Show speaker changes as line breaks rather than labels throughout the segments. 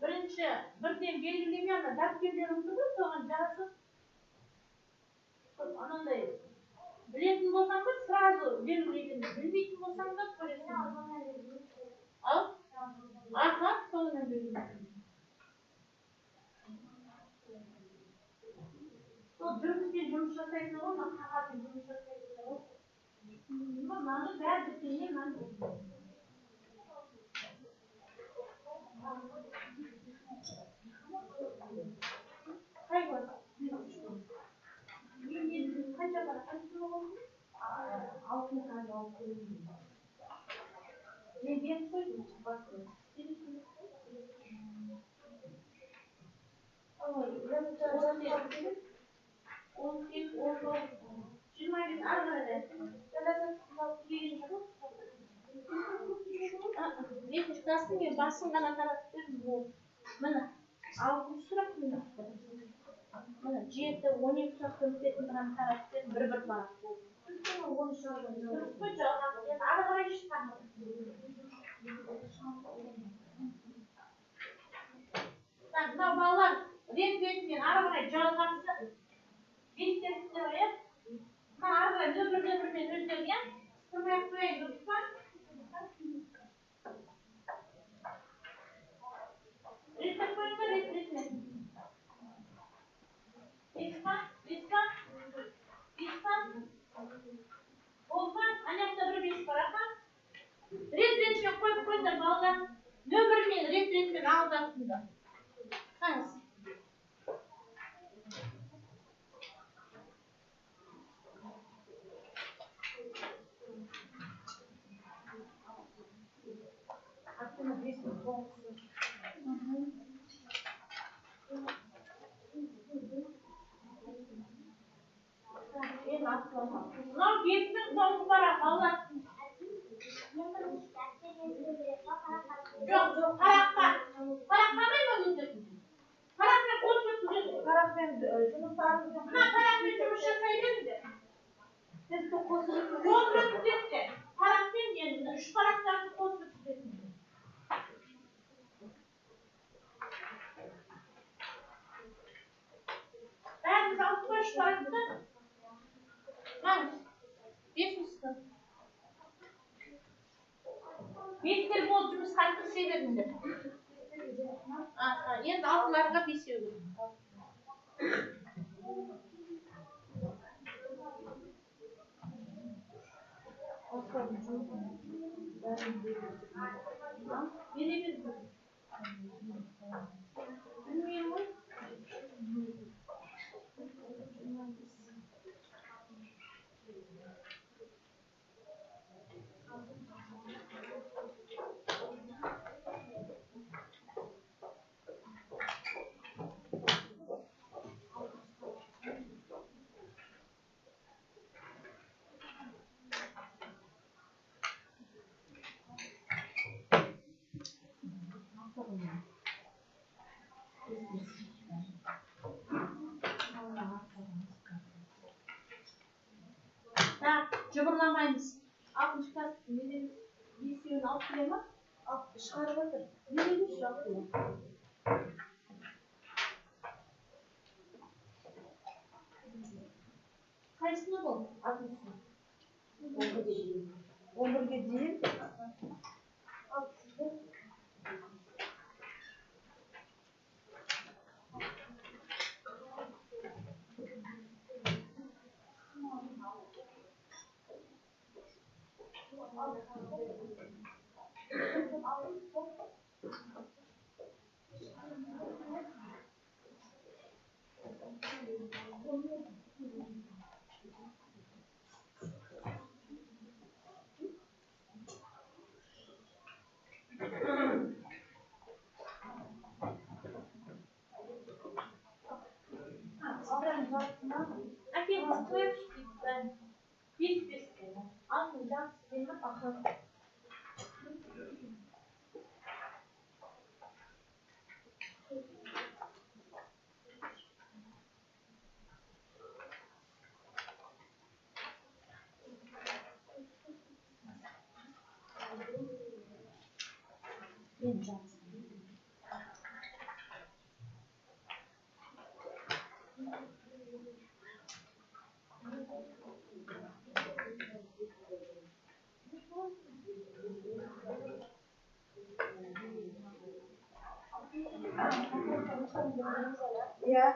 Birinchi birden belgilangan daftarlarimiz bor, so'g'in jarasiz. Ananday bilетін болсаң да сразу белгілейді. Білмейтін болсаң да көресің. Ал? Аха, соңынан белгілейді. Сол жұмыспен жұмыс жасайды ғой, қағазбен жұмыс жасайды ғой. Мынаны бәрі біткеннен мынаны қай бар? Қанша бар? Қанша болған? Алтын қанша алып көрейін. Беріп қойдым, басын. Ой, он сегіз, он тоғыз, 25 ары қарай. Екінші класстың мен басын ғана таратып бердім. Міне, 6 сұрақ міне. Міне, 7, 12 сұрақты өтетін ғана таратып бердім. Бір-бір барақ болды. Дұрыс қой, жалған. Енді ары қарай шыққан. Мынау балалар рет-ретімен ары қарай жалғасты. Беттеріңіздер ғой, иә? Мына ары қарай нөмірмен өздеріне сырмай қойайын, дұрыс па? Реттеп қойыңдар, рет-ретімен. Беспа? Болса, анақта бір бес бар, аха? Рет-ретімен қойып қойыңдар, балалар. Нөмірмен рет-ретімен алдасыңдар. Қаңыз. Аттына бесін тоғысы. Мынау бесінің тоғыз бар, балалар. Жоқ, қараққа. Қараққа қайма өздерің? Қарақпен қосып өткізесің. Қарақпен жұмыстарыңыз. Мына қарақпен жұмыс жасай беріңдер. Сізді қосып өткізесіңдер. Қарақпен енді 3 қарақтарды қосып өткізесіңдер. Бәріміз алып қой 3 қарақты. Маңыз. 5-сі. Бестер болып жұмысқа кірісе беріңдер. Енді алтыларға бесеу. Бере беріңдер. Білмеймін ғой. Жыбырламаймыз. 6-шы класстың неден бесеуін алып келе ма? Шығарып отыр. Неден алып келе? Қайсына бұл? 6-шы. 11-ге дейін. Әкем қойып дейді. Бес деді. Алтын жақсы деймін. Мен жақсы.
Ya.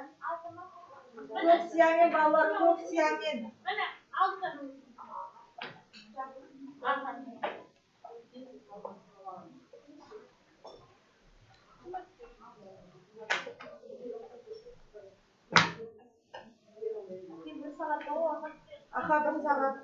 Çok siyamen vallahi çok siyamen.
Mana altın.
Aha bir saat.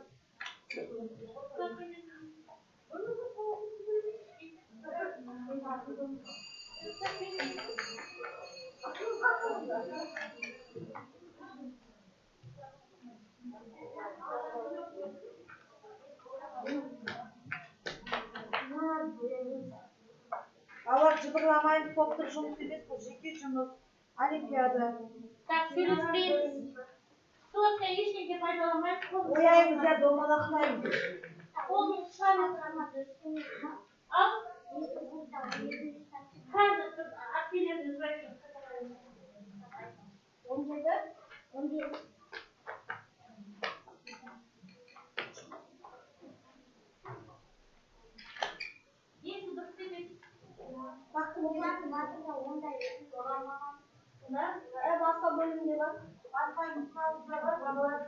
Allah cıbırlamayın toplu жұмыс емес bu жеке жұмыс. Олимпиада.
Так, сөйлеспейміз. Суыққа ештеңе пайдаламайық.
Ояймыз да домалақтаймыз.
Қолын шығарып ал. Қазір әпкелерді сұрайын. 17. Енді дұрыс деп басқа бөлімде бар. Басқа нұсқалықта бар, балалар.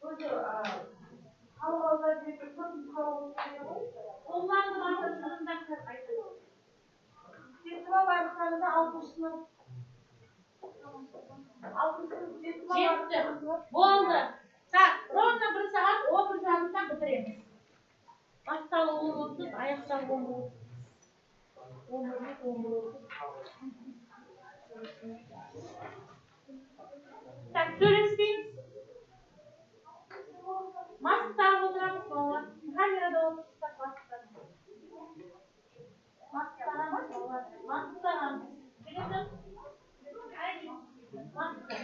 Өзі қалғалда жүрген көп нұсқалықта ғой. Олардың аты-жөнінде айтады. Сетіма барлықтарында 60 сынып. Жетті. Болды. Так, ровно 1 сағат 11:30-да бітіреміз. Басталы 10:30, аяқталы 11:30. 11:30. Так, сөйлеспейміз. Маскаға отырамыз балалар. Камерада отырсыздар маскаға. Маскаға балалар. Маскаға. Келеді? Маска.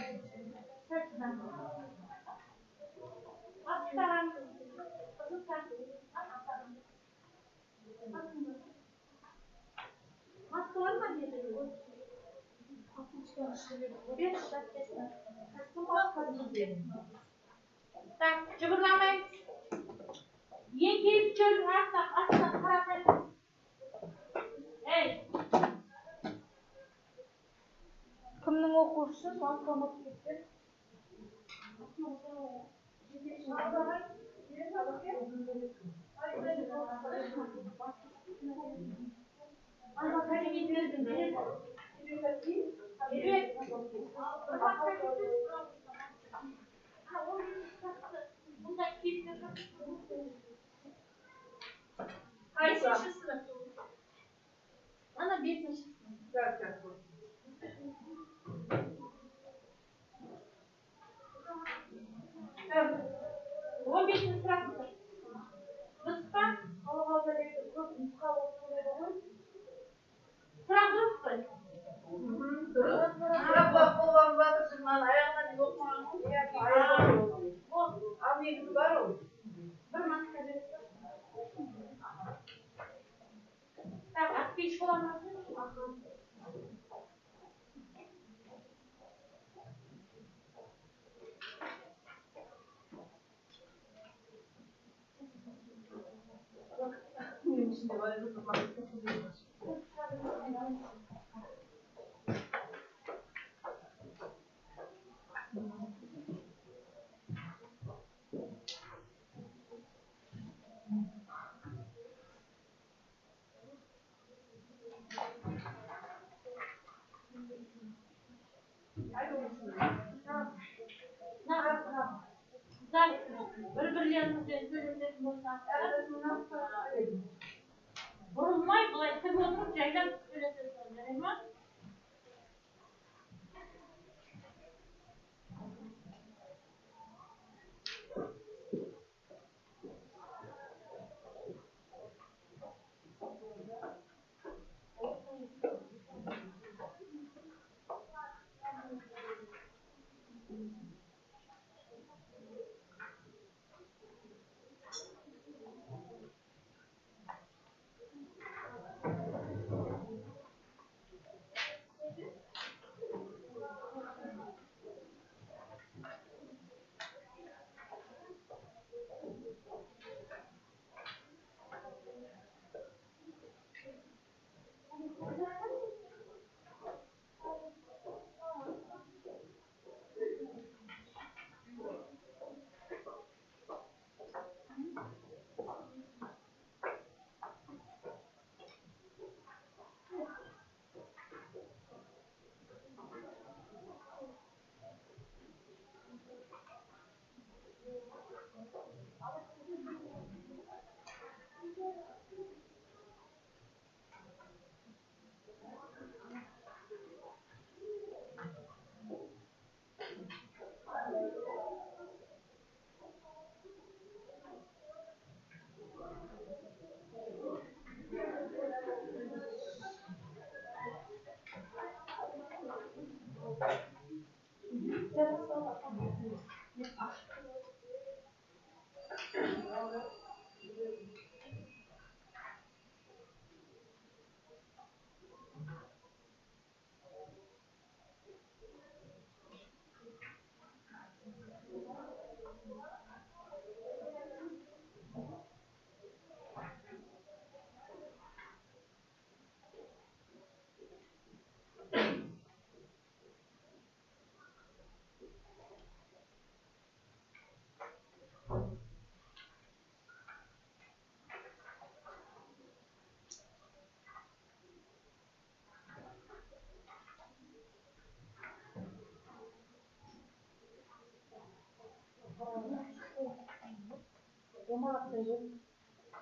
Сәттен. Маскаға. Қызықта. Маска var mı diye dedi. Так, жыбырламайық. Еңкейіп чөлдің астынан қаратайық. Ей!
Кімнің оқушысы? Маска ұмытып кеткен.
Ана кабинеттердің береді. Береді. Бұнда кейіпкер жоқ. Бесінші сынып. Ана 5-ші сынып. 15-ші сұрақ. Дұрыс па? Қалғалда көп нұсқа оқылады ғой. Сұрақ дұрыс қой?
Дұрыс. Сұраққа қолданып жатыр, жырман аяғына дейін оқымаған ғой. Ал негізі бар ол.
Бір маска береді. Так, әпкей шоламасын.
Менің ішінде бар еді, маска.
Бір-бірлеріңізбен сөйлесетін болсаңыздар, бұрылмай былай тік отырып жайлап сөйлесесіңдер, жарай ма?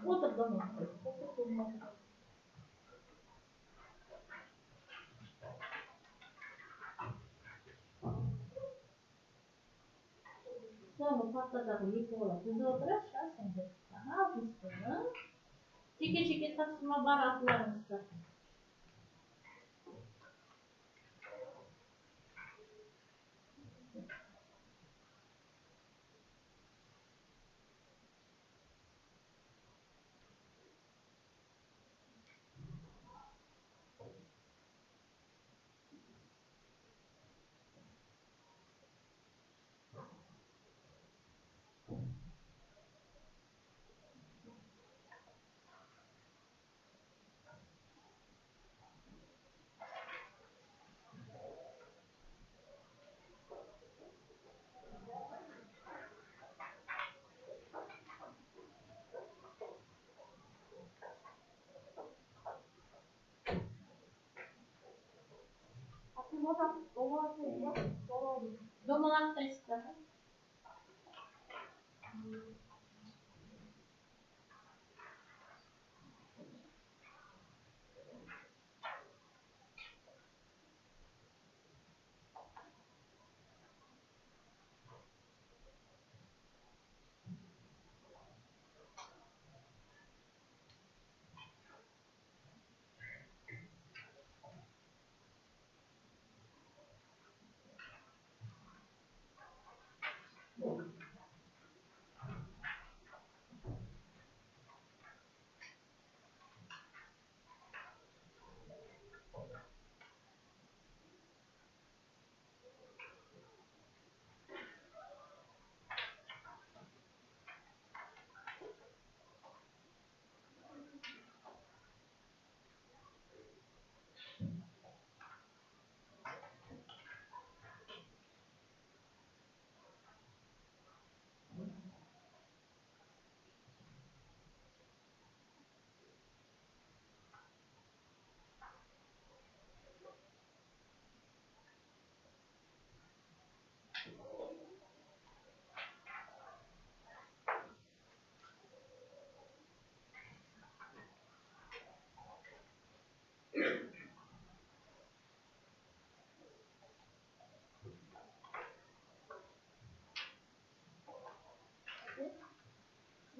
Otur domates. Otur domates. Sonra patladı bir kola. Tuzu oturursa sen de daha fıstığını. Çeke çeke tasma baharatlarımızı. Domates da istedim.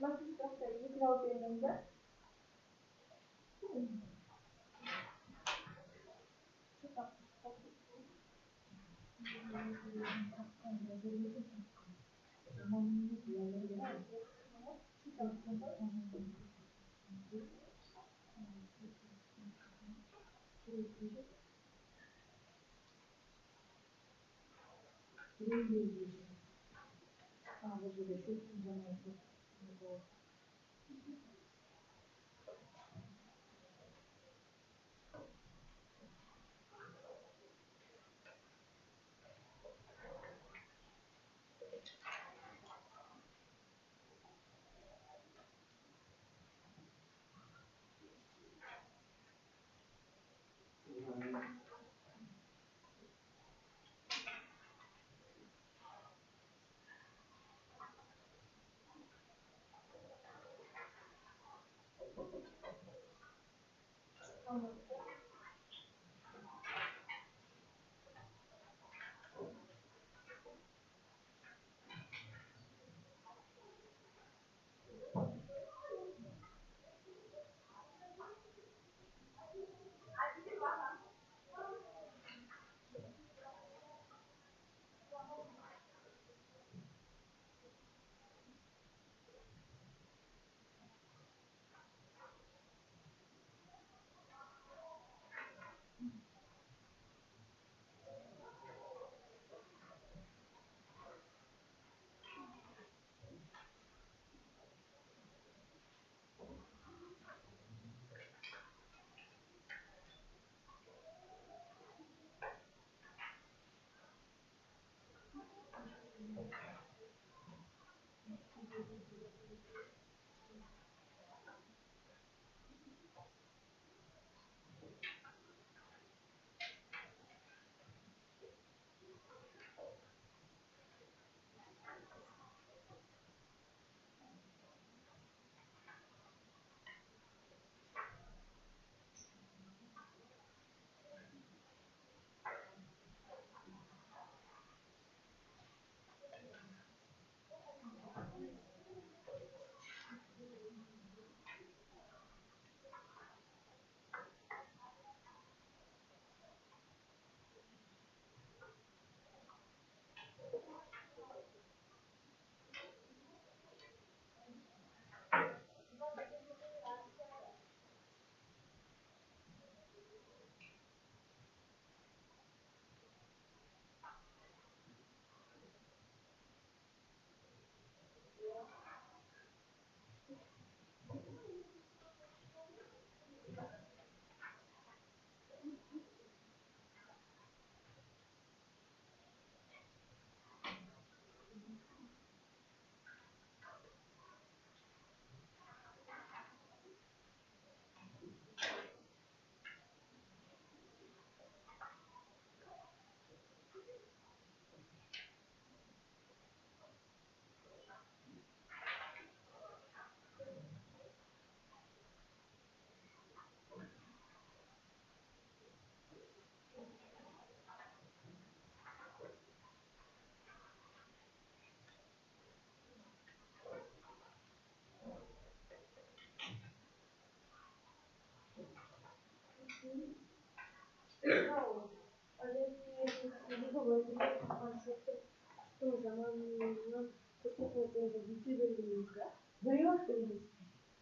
Nasıl istersen yıkıl beyninde.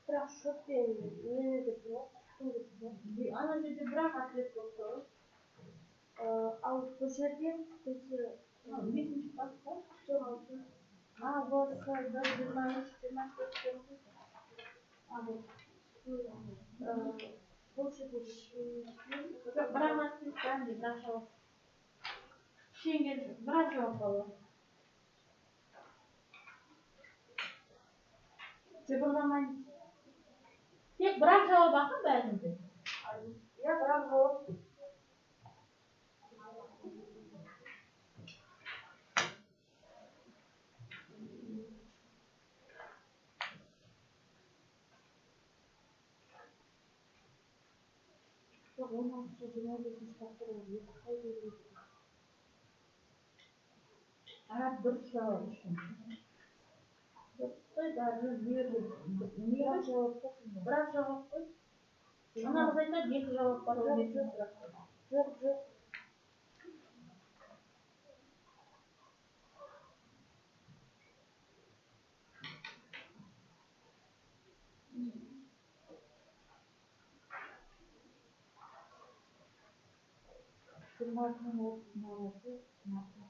Бірақ шөп пен нені де жоқ. Ана жерде бірақ атлет болды. Ал бұл жерде бізде бесінші класс па? Жоқ, алты. Бұл бір 23, 24. Бұл жерде жоқ, бірақ атлет бәрінде бірақ жауап. Шеңгел бірақ жауап алды. Жыбырламайын. Тек бірақ жауап ақын бәрінде. Иә, бірақ жауап. Жоқ, 16-25 тапсыру қай жерде? Дұрыс жауап үшін. Дұрыстай бәрі берді. Бірақ жауап қой. Бірақ жауап қой. Анамыз айтады, екі жауап бар. Жоқ.
26'nın 30'un arası yaptım.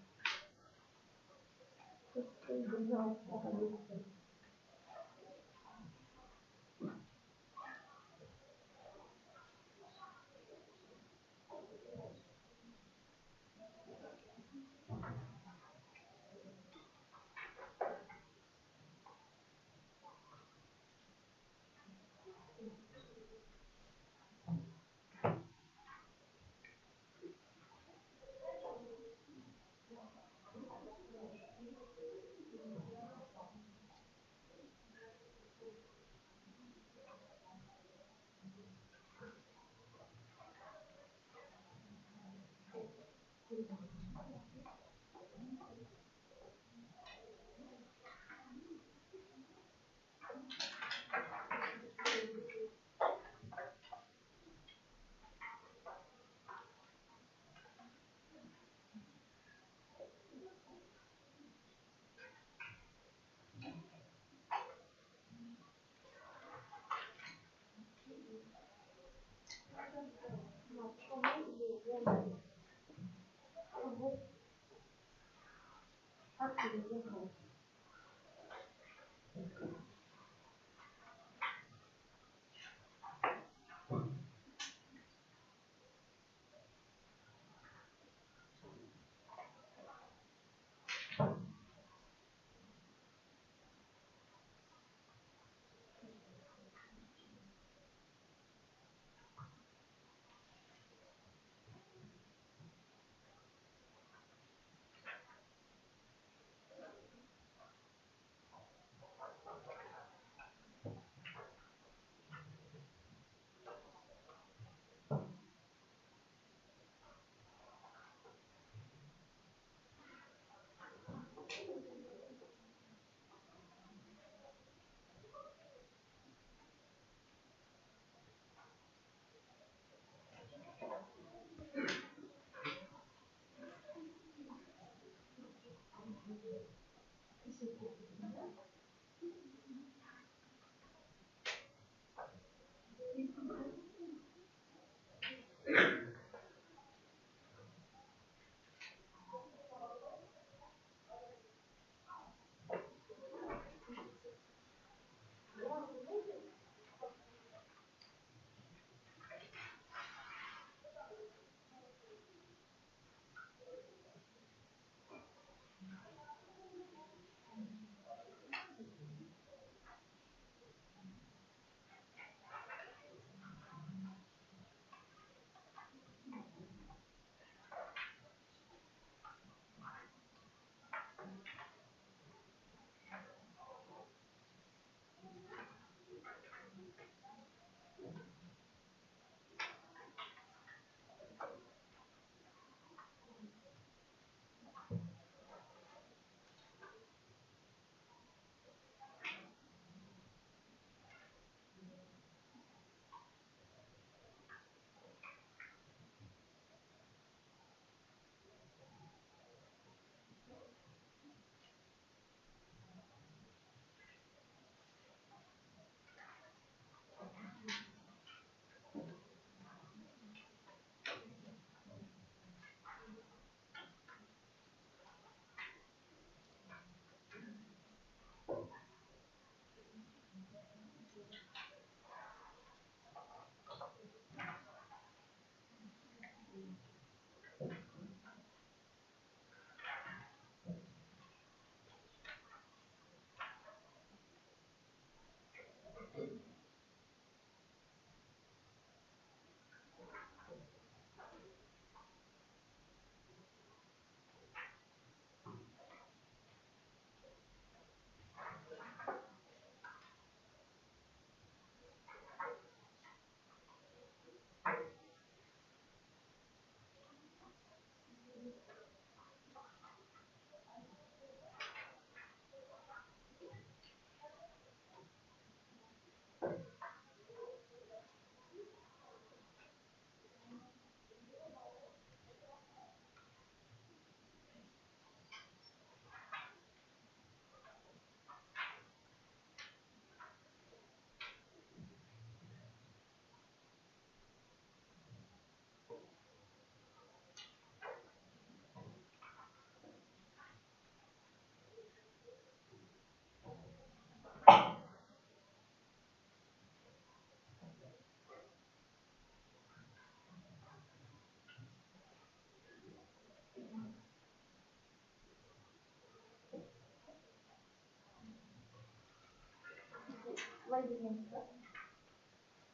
былай дегеніміз да.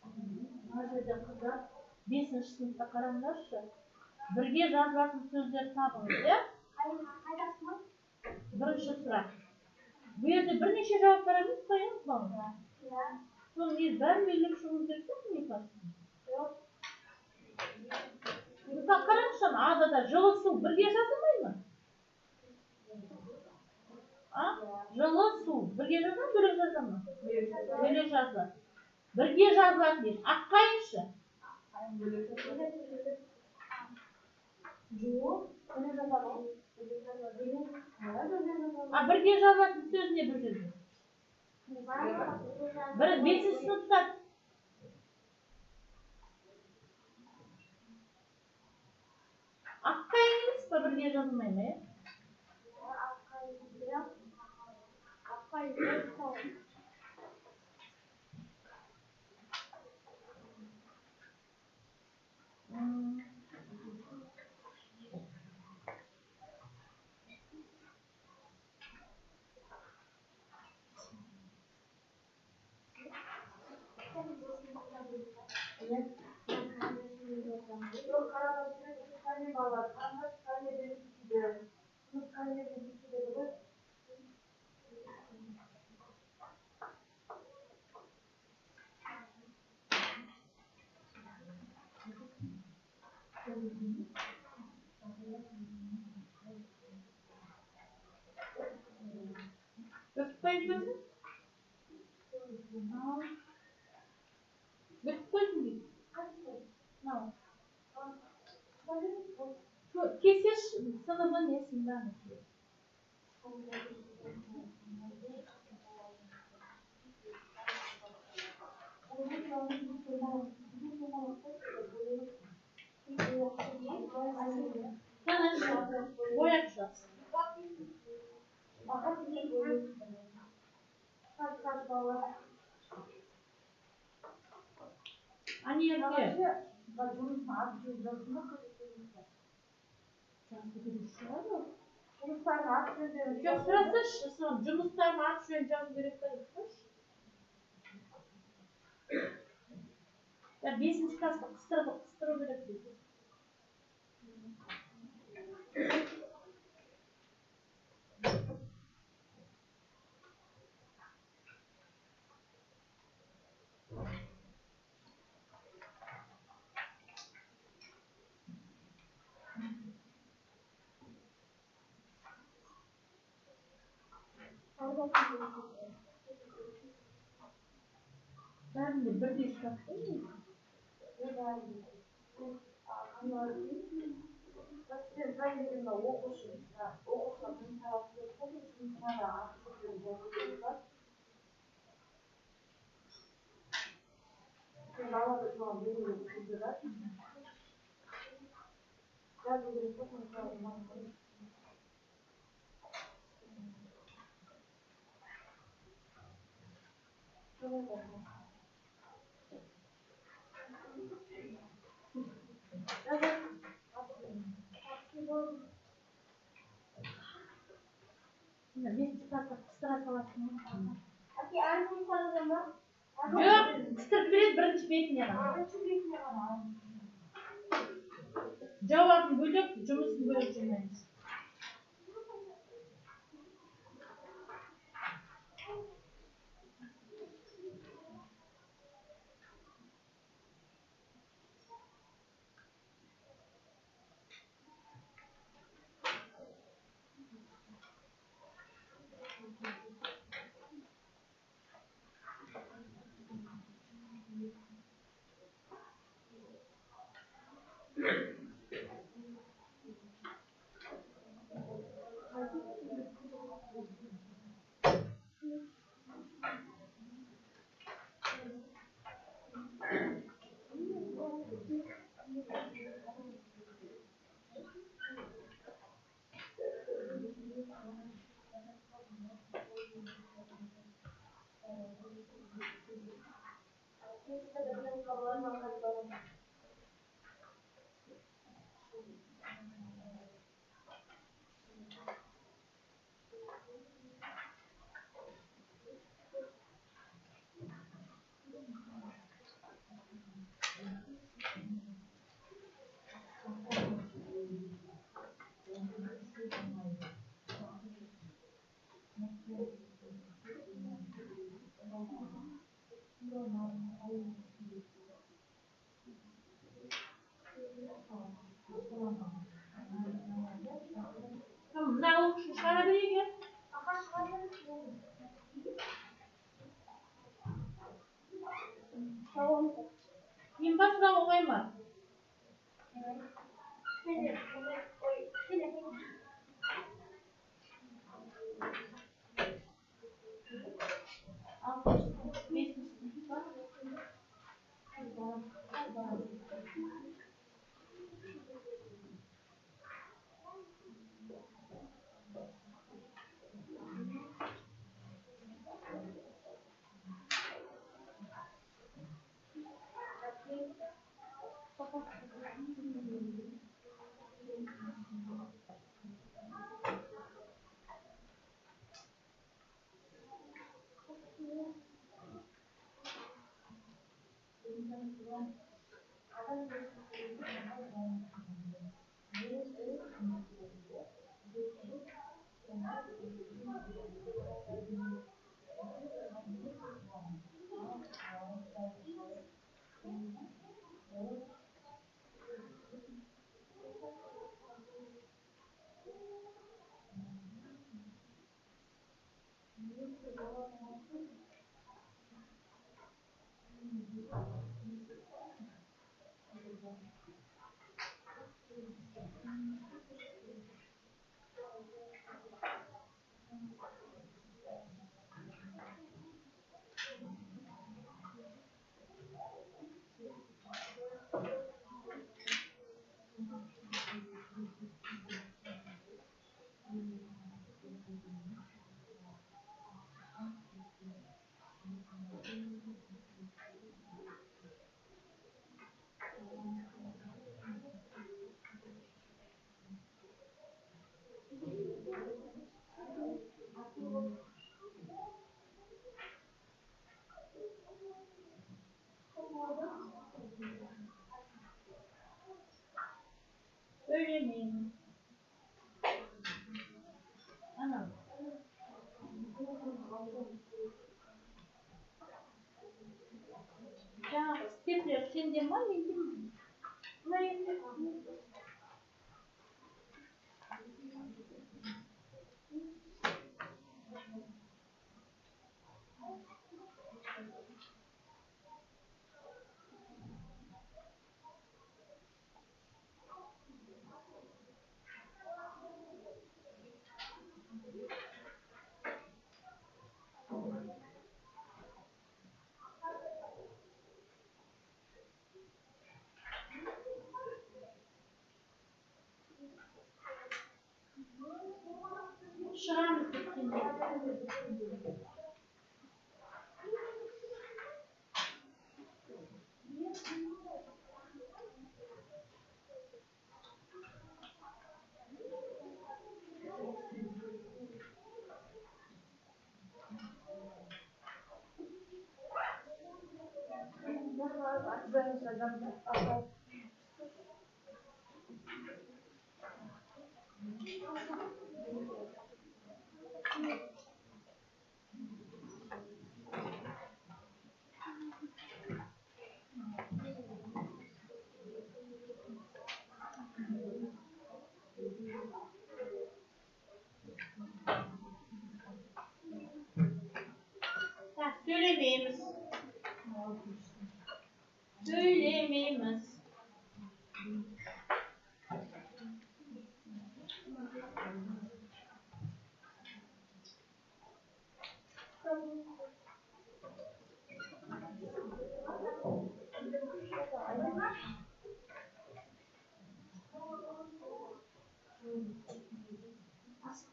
Мына жерде қыздар 5-ші сыныпта қараңдаршы. Бірге жазылатын сөздер табыңыз, иә? Қайдасың? Бірінші сұрақ. Bu yerda бірнеше жауаптар емес қоямыз ба? Иә. Соның не бәрін белгілеп шығуымыз керек пе, мне кажется? Жоқ. Мысалы қараңызшы, ада да жылы су бірге жазылмай ма? А? Жылы су бірге жазылады, бөлек жазылады ма? Бөлек жазылады. Бірге жазылады дейді. Аққайыншы? Жоқ, бөлек жазылады. А бірге жазылатын сөз не бұл жерде? Бір 5-ші сыныпта аққайың емес па бірге жазылмай ма, иә? Аққайың. Өтіп қойдың Кесеш сыныбы несін бәрін? Бояп жаз. Анерге. Жұмыстарын аты жөндерін жоқ сұрасашы, жұмыстарын аты жөнін жазу керек пе деп сұрашы. 5-ші класста қыстыру керек дейді. Бәрінде бірдей сұрақ қоймыз. Жоқ, қыстырып береді бірінші бетіне ғана. Жауабын бөлек, жұмысын бөлек жүрмейміз. Şu şarabeye gel. Tamam. Yimba sıra olayım var. Öyle miyim? Anam. Ya stepler senden var mıydı? Hayır. Şırar mısın şimdi? Ha, söylemeyimiz. Söylemeyimiz.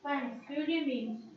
Ben söylemeyimiz.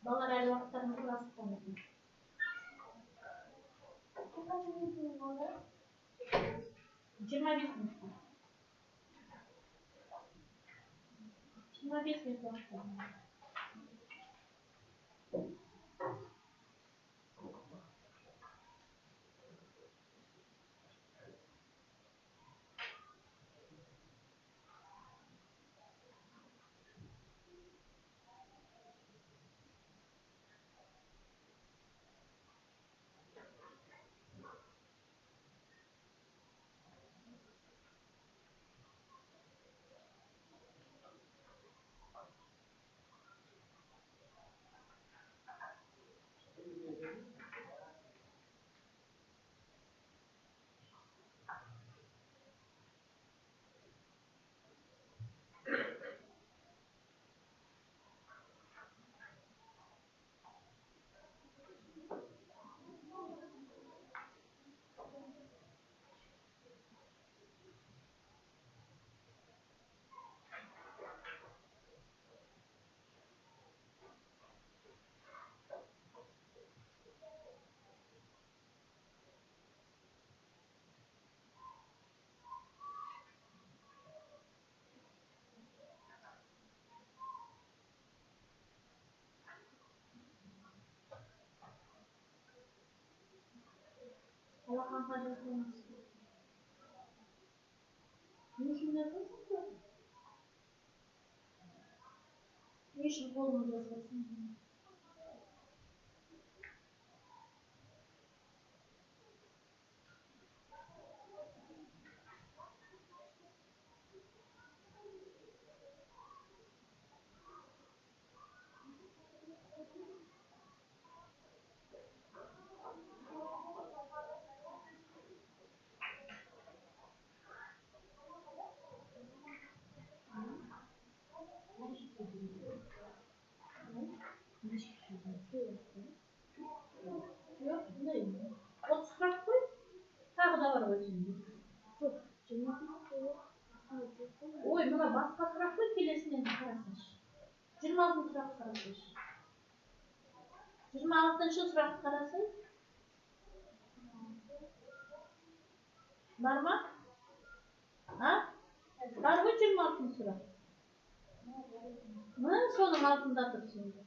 Балалар әлі уақыттарын сұрасып қалмайды. 25 минут. 25 минут уақыт. Allah'ın fazlası olmasın. Ne işin yapıyorsun? Ne işin kolunu yazmasın? Yok, bundayım. 30 lira koy. Tағы да бар ғой şimdi. Жоқ, 20 Ой, мына басқа сұрақ қой, келесінен қарасайшы. 26 сұрақты қарасайшы. 26-шы сұрақты қарасай. Бар ма? А? Бар ғой 26 сұрақ. Соның алтында тұр şimdi.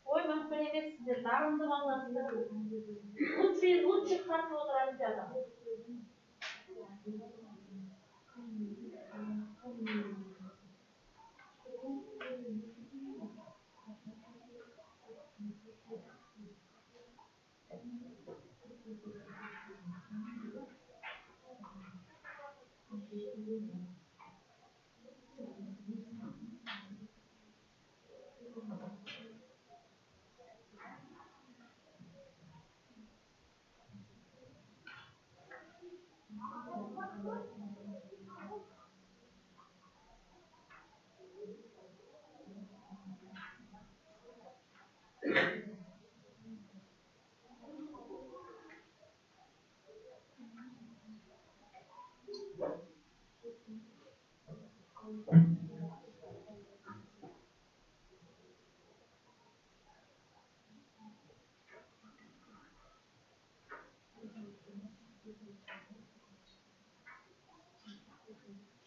Ой, mahsul edesizdir. Darındır Allah'ın. Uç çıkartı oturan bir adam.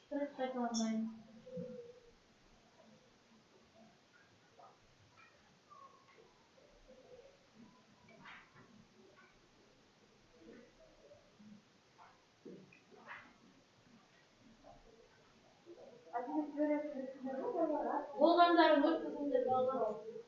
Stres takılanmayın. Oğlanların ortasında bir oğlan oldu.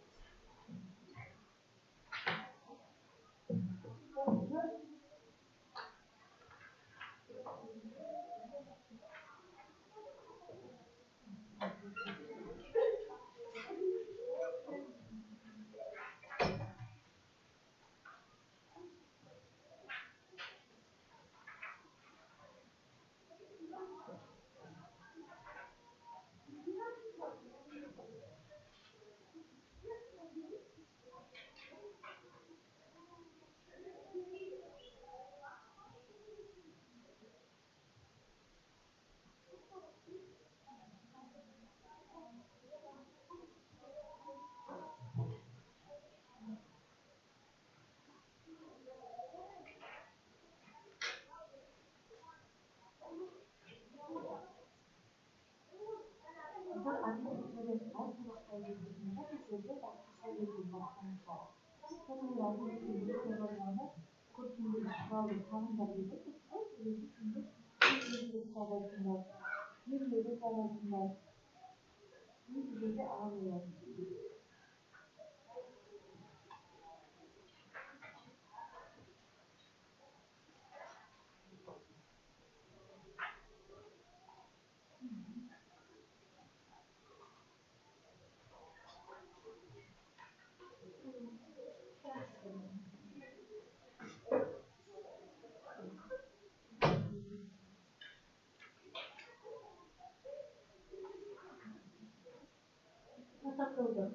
Takıldı.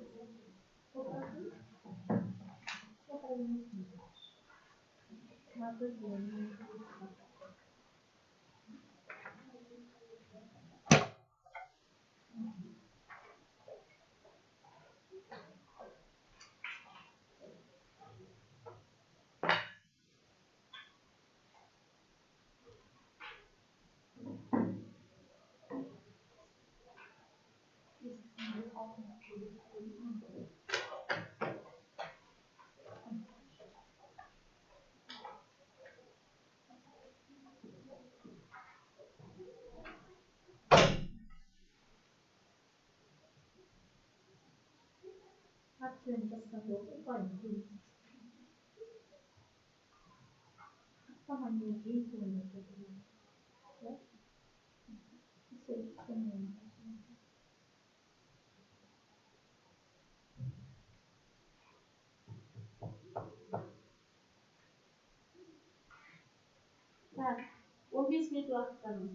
Aferin kıskandı. Tamam, iyi koyuyor. Bir şey istemiyorum. Ha, 15 minut vakit kalmış.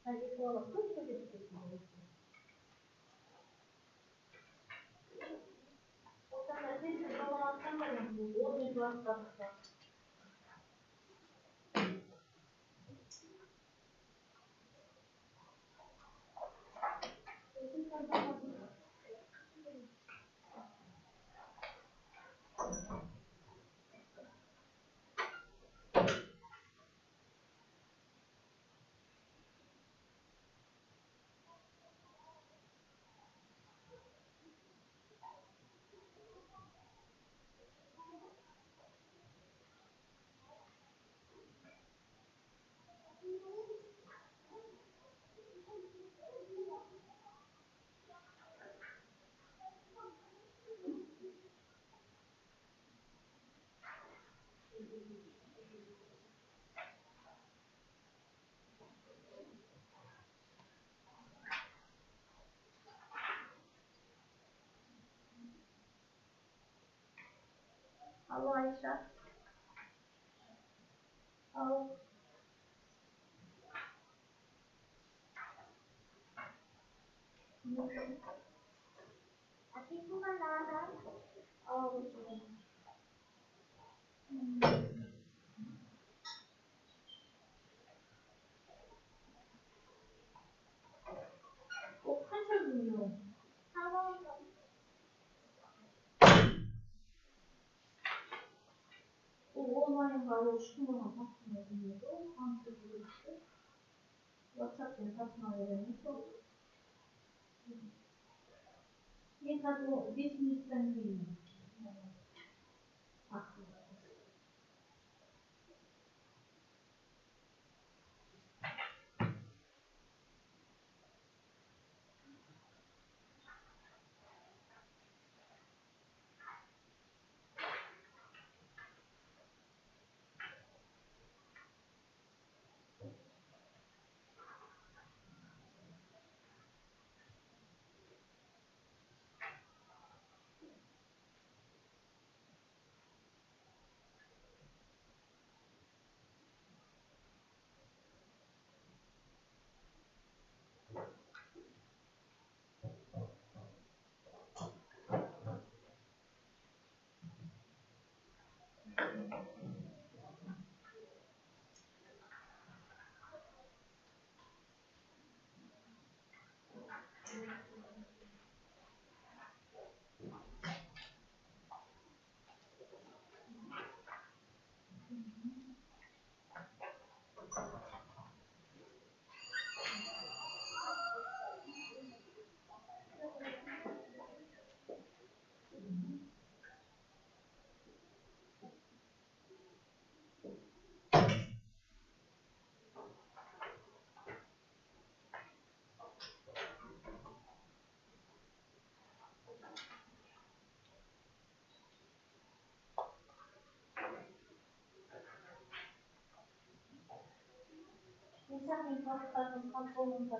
Hadi sonra kız da geçecek. O zaman biz de dolamazsan da yapıyoruz. O bir rastladıkta. Allah Ayşe. Al. Aqui com banana. Al. O kaç alıyor? Tamam. O online varoşku mu bakmıyor. O antrenörü. WhatsApp'ta satma vereni çok. Ne kadar business'ten değil. İnsan imparatorlarının kontrolünde.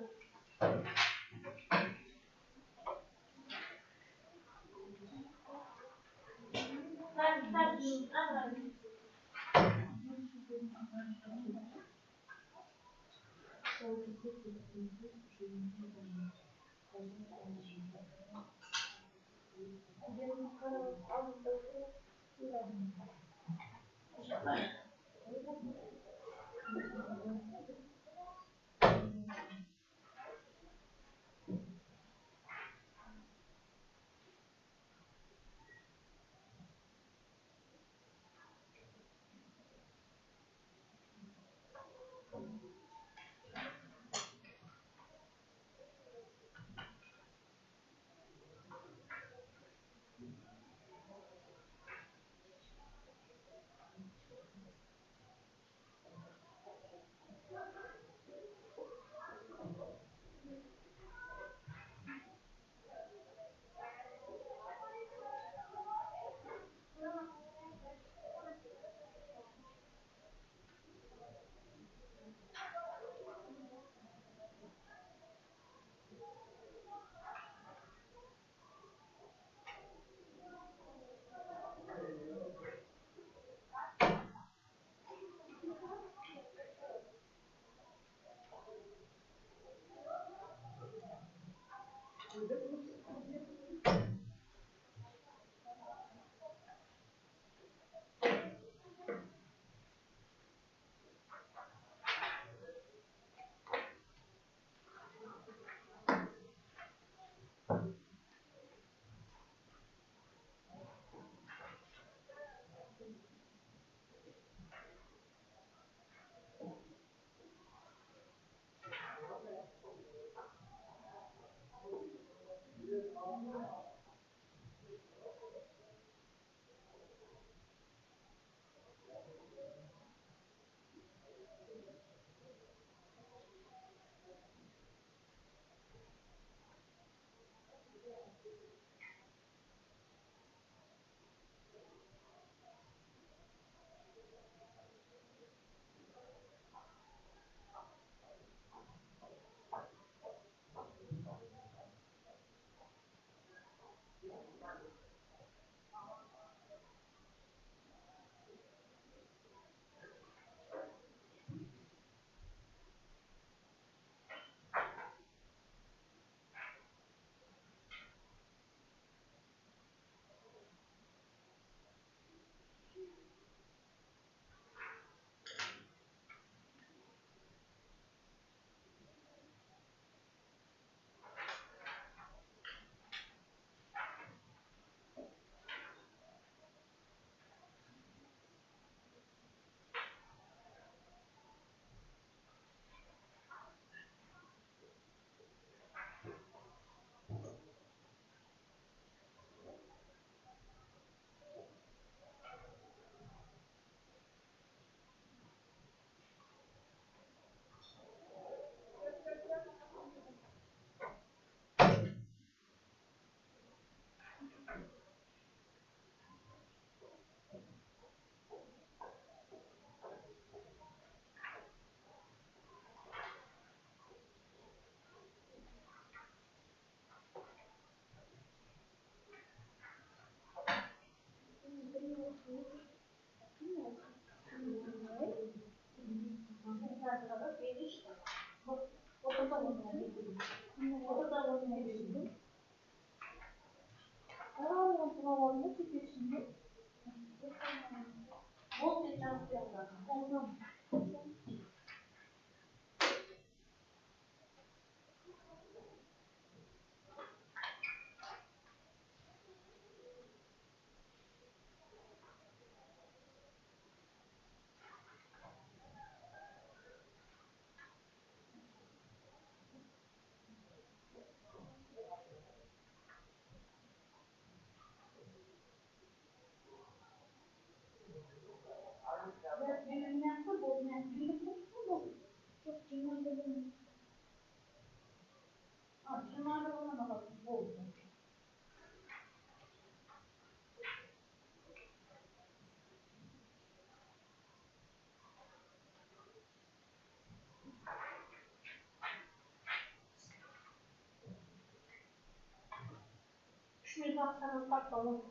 bir baksanız bakalım.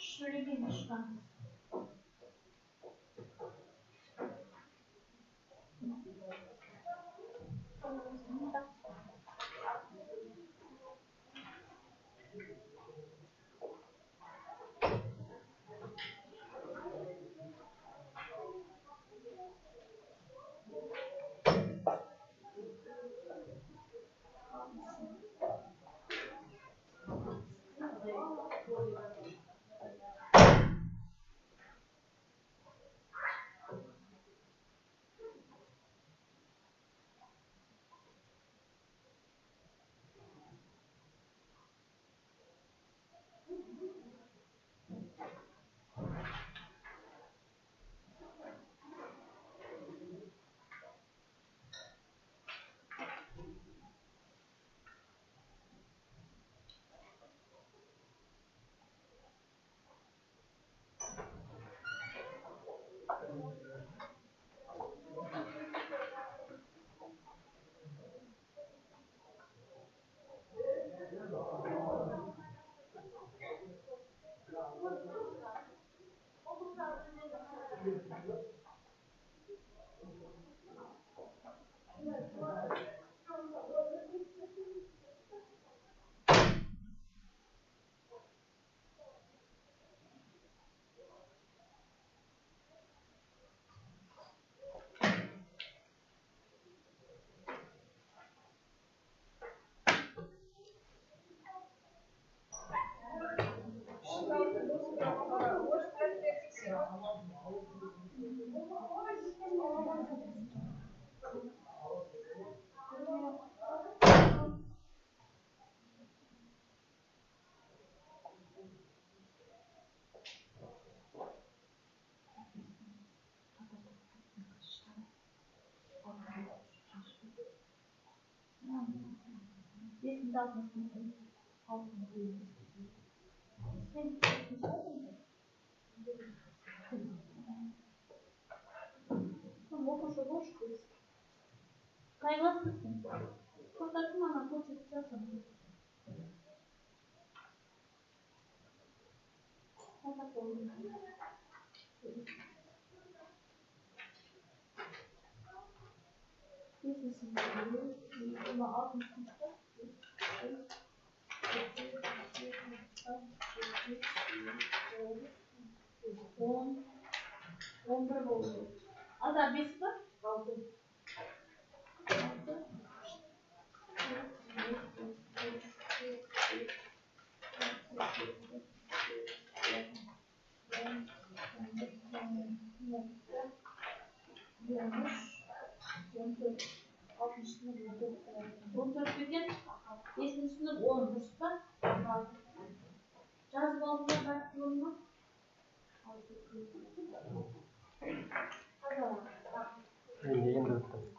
Şöyle bir şuradan. Ada bir sıfır. On dört bilgen, beşinci sınıf 10 bursta. Caz balına baktığım mı?
Yeni dörtte.